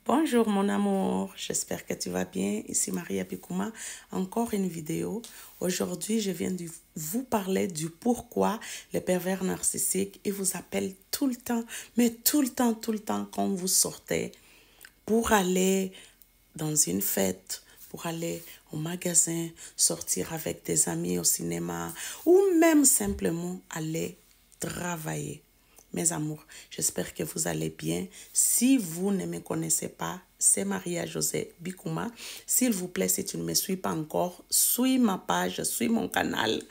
Bonjour mon amour, j'espère que tu vas bien. Ici Maria Pikouma, encore une vidéo. Aujourd'hui, je viens de vous parler du pourquoi les pervers narcissiques, ils vous appellent tout le temps, mais tout le temps quand vous sortez pour aller dans une fête, pour aller au magasin, sortir avec des amis au cinéma ou même simplement aller travailler. Mes amours, j'espère que vous allez bien. Si vous ne me connaissez pas, c'est Maria José Bikouma. S'il vous plaît, si tu ne me suis pas encore, suis ma page, suis mon canal.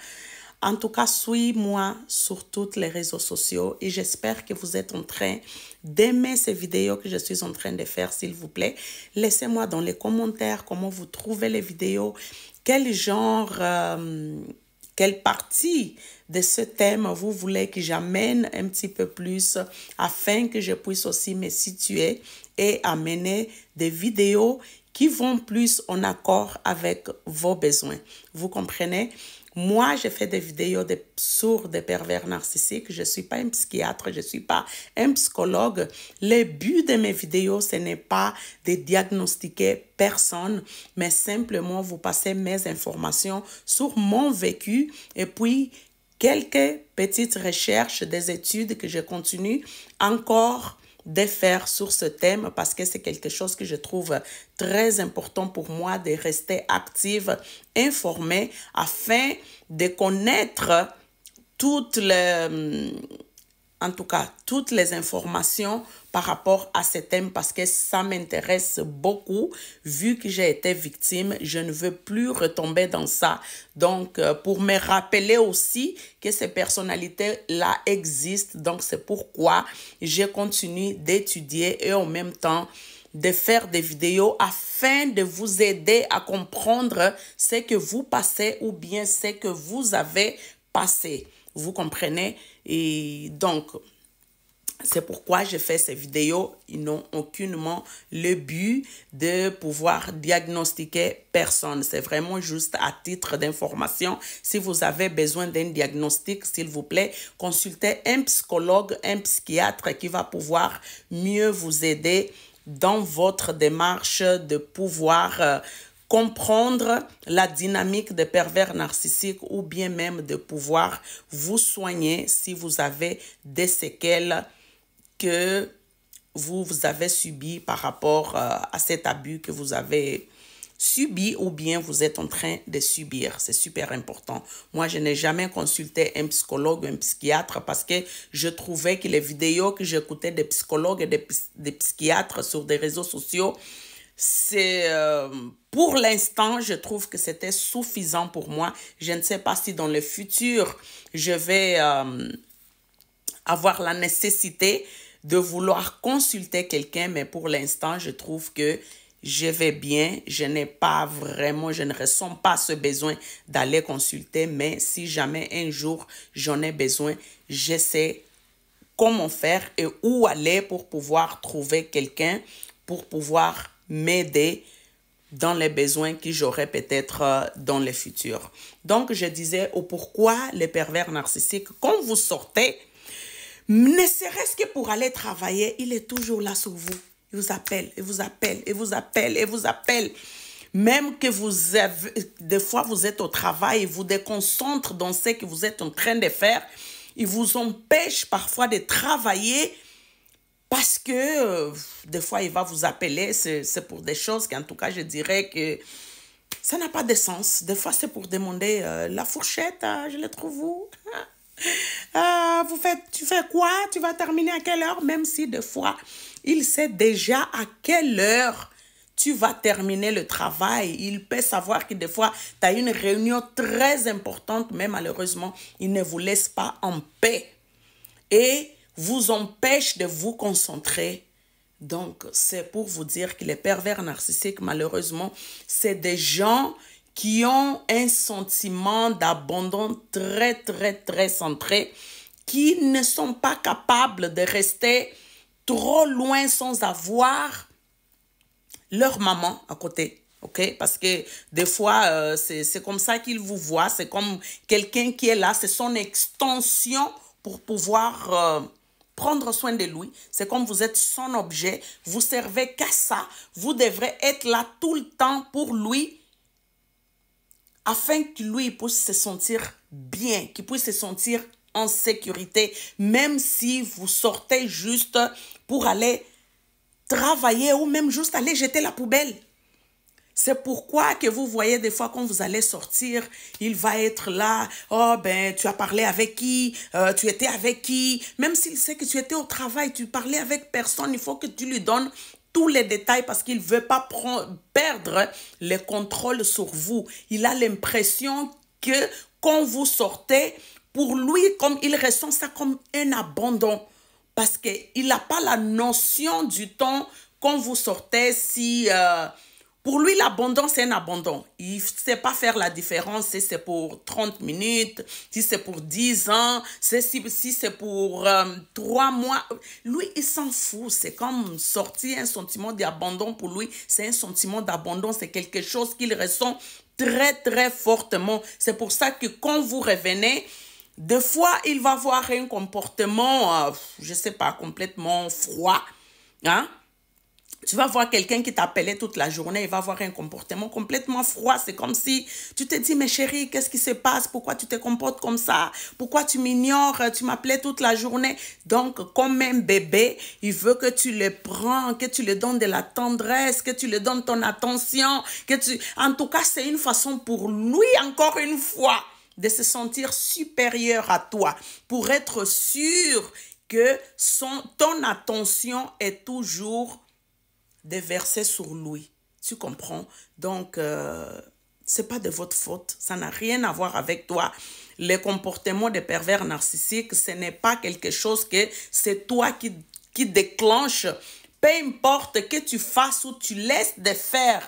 En tout cas, suis-moi sur tous les réseaux sociaux et j'espère que vous êtes en train d'aimer ces vidéos que je suis en train de faire, s'il vous plaît. Laissez-moi dans les commentaires comment vous trouvez les vidéos, quel genre, quelle partie de ce thème vous voulez que j'amène un petit peu plus afin que je puisse aussi me situer et amener des vidéos qui vont plus en accord avec vos besoins. Vous comprenez? Moi, je fais des vidéos sur des pervers narcissiques. Je ne suis pas un psychiatre, je ne suis pas un psychologue. Le but de mes vidéos, ce n'est pas de diagnostiquer personne, mais simplement vous passer mes informations sur mon vécu et puis quelques petites recherches, des études que je continue encore de faire sur ce thème parce que c'est quelque chose que je trouve très important pour moi de rester active, informée afin de connaître toutes les, en tout cas, toutes les informations par rapport à ce thème parce que ça m'intéresse beaucoup. Vu que j'ai été victime, je ne veux plus retomber dans ça. Donc, pour me rappeler aussi que ces personnalités-là existent, donc c'est pourquoi je continue d'étudier et en même temps de faire des vidéos afin de vous aider à comprendre ce que vous passez ou bien ce que vous avez passé. Vous comprenez? Et donc, c'est pourquoi je fais ces vidéos. Ils n'ont aucunement le but de pouvoir diagnostiquer personne. C'est vraiment juste à titre d'information. Si vous avez besoin d'un diagnostic, s'il vous plaît, consultez un psychologue, un psychiatre qui va pouvoir mieux vous aider dans votre démarche de pouvoir comprendre la dynamique des pervers narcissiques ou bien même de pouvoir vous soigner si vous avez des séquelles que vous avez subi par rapport à cet abus que vous avez subi ou bien vous êtes en train de subir. C'est super important. Moi, je n'ai jamais consulté un psychologue ou un psychiatre parce que je trouvais que les vidéos que j'écoutais des psychologues et des psychiatres sur des réseaux sociaux, c'est pour l'instant, je trouve que c'était suffisant pour moi. Je ne sais pas si dans le futur, je vais avoir la nécessité de vouloir consulter quelqu'un, mais pour l'instant, je trouve que je vais bien, je n'ai pas vraiment, je ne ressens pas ce besoin d'aller consulter, mais si jamais un jour j'en ai besoin, je sais comment faire et où aller pour pouvoir trouver quelqu'un, pour pouvoir m'aider dans les besoins que j'aurai peut-être dans le futur. Donc, je disais au pourquoi les pervers narcissiques, quand vous sortez, ne serait-ce que pour aller travailler, il est toujours là sur vous. Il vous appelle, et vous appelle, et vous appelle, et vous appelle. Même que vous avez, des fois vous êtes au travail, il vous déconcentre dans ce que vous êtes en train de faire. Il vous empêche parfois de travailler parce que des fois il va vous appeler. C'est pour des choses qu'en tout cas je dirais que ça n'a pas de sens. Des fois c'est pour demander la fourchette, je la trouve où? Tu fais quoi? Tu vas terminer à quelle heure? Même si des fois, il sait déjà à quelle heure tu vas terminer le travail. Il peut savoir que des fois, tu as une réunion très importante, mais malheureusement, il ne vous laisse pas en paix et vous empêche de vous concentrer. Donc, c'est pour vous dire que les pervers narcissiques, malheureusement, c'est des gens qui ont un sentiment d'abandon très centré, qui ne sont pas capables de rester trop loin sans avoir leur maman à côté. OK? Parce que des fois, c'est comme ça qu'ils vous voient. C'est comme quelqu'un qui est là. C'est son extension pour pouvoir prendre soin de lui. C'est comme vous êtes son objet. Vous servez qu'à ça. Vous devrez être là tout le temps pour lui afin que lui puisse se sentir bien, qu'il puisse se sentir en sécurité, même si vous sortez juste pour aller travailler ou même juste aller jeter la poubelle. C'est pourquoi que vous voyez des fois quand vous allez sortir, il va être là, oh ben tu as parlé avec qui, tu étais avec qui, même s'il sait que tu étais au travail, tu parlais avec personne, il faut que tu lui donnes tous les détails parce qu'il ne veut pas perdre le contrôle sur vous. Il a l'impression que quand vous sortez, pour lui, comme il ressent ça comme un abandon. Parce qu'il n'a pas la notion du temps quand vous sortez. Si pour lui, l'abandon, c'est un abandon. Il ne sait pas faire la différence si c'est pour 30 minutes, si c'est pour 10 ans, si c'est pour 3 mois. Lui, il s'en fout. C'est comme sortir un sentiment d'abandon pour lui. C'est un sentiment d'abandon. C'est quelque chose qu'il ressent très, très fortement. C'est pour ça que quand vous revenez, des fois, il va avoir un comportement, je ne sais pas, complètement froid. Hein? Tu vas voir quelqu'un qui t'appelait toute la journée, il va avoir un comportement complètement froid. C'est comme si tu te dis, mais chérie, qu'est-ce qui se passe? Pourquoi tu te comportes comme ça? Pourquoi tu m'ignores? Tu m'appelais toute la journée. Donc, comme un bébé, il veut que tu le prends, que tu lui donnes de la tendresse, que tu lui donnes ton attention. En tout cas, c'est une façon pour lui, encore une fois, de se sentir supérieur à toi, pour être sûr que ton attention est toujours déversée sur lui. Tu comprends? Donc, c'est pas de votre faute. Ça n'a rien à voir avec toi. Les comportements des pervers narcissiques, ce n'est pas quelque chose que c'est toi qui déclenche. Peu importe que tu fasses ou tu laisses de faire,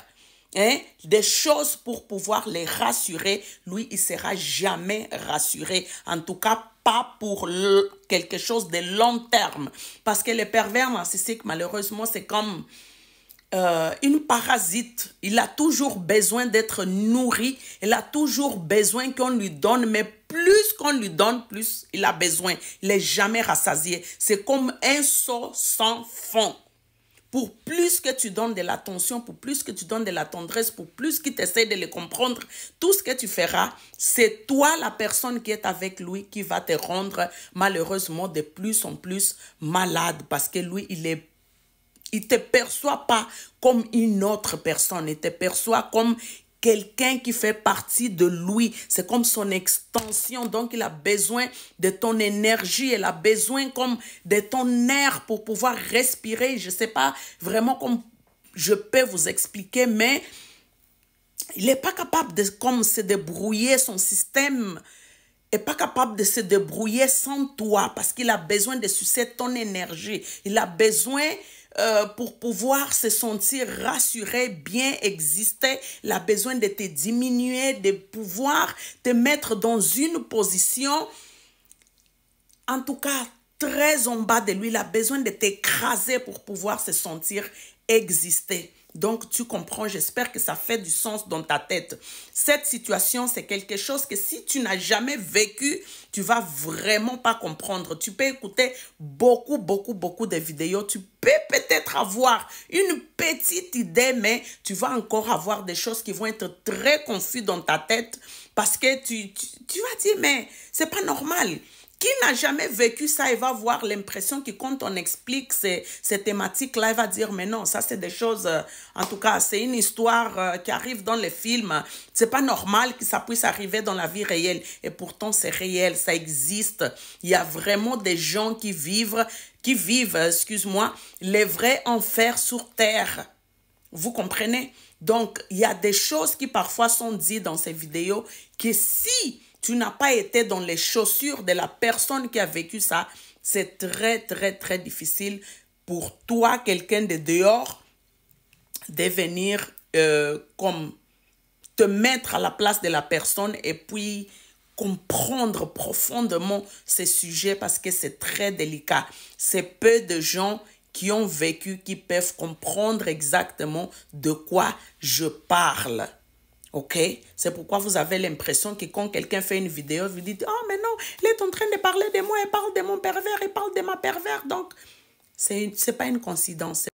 hein, des choses pour pouvoir les rassurer, lui, il ne sera jamais rassuré. En tout cas, pas pour quelque chose de long terme. Parce que les pervers narcissiques, malheureusement, c'est comme une parasite. Il a toujours besoin d'être nourri. Il a toujours besoin qu'on lui donne, mais plus qu'on lui donne, plus il a besoin. Il n'est jamais rassasié. C'est comme un seau sans fond. Pour plus que tu donnes de l'attention, pour plus que tu donnes de la tendresse, pour plus qu'il t'essaie de le comprendre, tout ce que tu feras, c'est toi, la personne qui est avec lui, qui va te rendre malheureusement de plus en plus malade. Parce que lui, il ne te perçoit pas comme une autre personne. Il te perçoit comme quelqu'un qui fait partie de lui. C'est comme son extension. Donc, il a besoin de ton énergie. Il a besoin comme de ton air pour pouvoir respirer. Je ne sais pas vraiment comment je peux vous expliquer, mais il n'est pas capable de comme se débrouiller. Son système n'est pas capable de se débrouiller sans toi parce qu'il a besoin de sucer ton énergie. Il a besoin pour pouvoir se sentir rassuré, bien exister. Il a besoin de te diminuer, de pouvoir te mettre dans une position, en tout cas, très en bas de lui. Il a besoin de t'écraser pour pouvoir se sentir exister. Donc, tu comprends, j'espère que ça fait du sens dans ta tête. Cette situation, c'est quelque chose que si tu n'as jamais vécu, tu vas vraiment pas comprendre. Tu peux écouter beaucoup de vidéos. Tu peux peut-être avoir une petite idée, mais tu vas encore avoir des choses qui vont être très confuses dans ta tête parce que tu vas dire, mais c'est pas normal. Qui n'a jamais vécu ça, il va avoir l'impression que quand on explique ces thématiques-là, il va dire, mais non, ça c'est des choses, en tout cas, c'est une histoire qui arrive dans les films. C'est pas normal que ça puisse arriver dans la vie réelle. Et pourtant, c'est réel, ça existe. Il y a vraiment des gens qui vivent, excuse-moi, les vrais enfers sur terre. Vous comprenez? Donc, il y a des choses qui parfois sont dites dans ces vidéos que si tu n'as pas été dans les chaussures de la personne qui a vécu ça, c'est très difficile pour toi, quelqu'un de dehors, de venir comme te mettre à la place de la personne et puis comprendre profondément ces sujets parce que c'est très délicat. C'est peu de gens qui ont vécu, qui peuvent comprendre exactement de quoi je parle. OK? C'est pourquoi vous avez l'impression que quand quelqu'un fait une vidéo, vous dites, oh, mais non, il est en train de parler de moi, il parle de mon pervers, il parle de ma pervers. Donc, c'est pas une coïncidence.